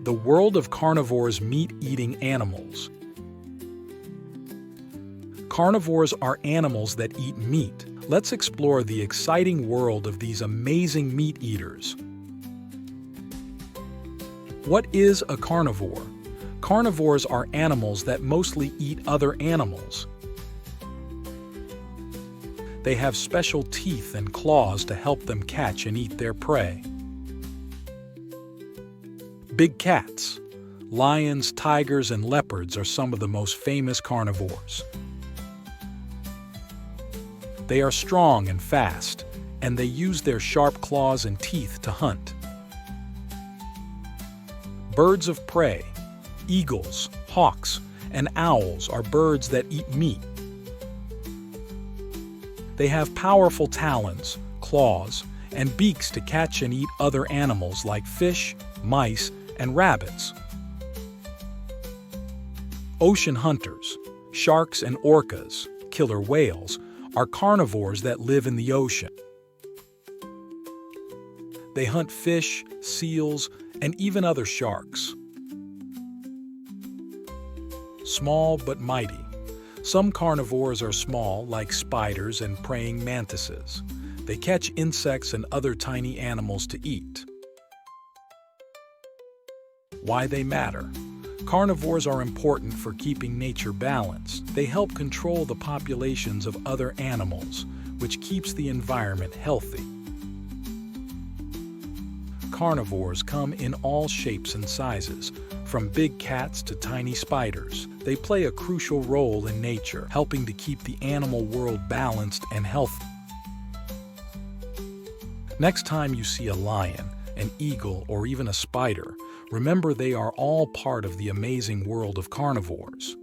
The world of carnivores, meat-eating animals. Carnivores are animals that eat meat. Let's explore the exciting world of these amazing meat eaters. What is a carnivore? Carnivores are animals that mostly eat other animals. They have special teeth and claws to help them catch and eat their prey. Big cats. Lions, tigers, and leopards are some of the most famous carnivores. They are strong and fast, and they use their sharp claws and teeth to hunt. Birds of prey. Eagles, hawks, and owls are birds that eat meat. They have powerful talons, claws, and beaks to catch and eat other animals like fish, mice, and rabbits. Ocean hunters. Sharks and orcas, killer whales, are carnivores that live in the ocean. They hunt fish, seals, and even other sharks. Small but mighty. Some carnivores are small, like spiders and praying mantises. They catch insects and other tiny animals to eat. Why they matter. Carnivores are important for keeping nature balanced. They help control the populations of other animals, which keeps the environment healthy. Carnivores come in all shapes and sizes, from big cats to tiny spiders. They play a crucial role in nature, helping to keep the animal world balanced and healthy. Next time you see a lion, an eagle, or even a spider, remember they are all part of the amazing world of carnivores.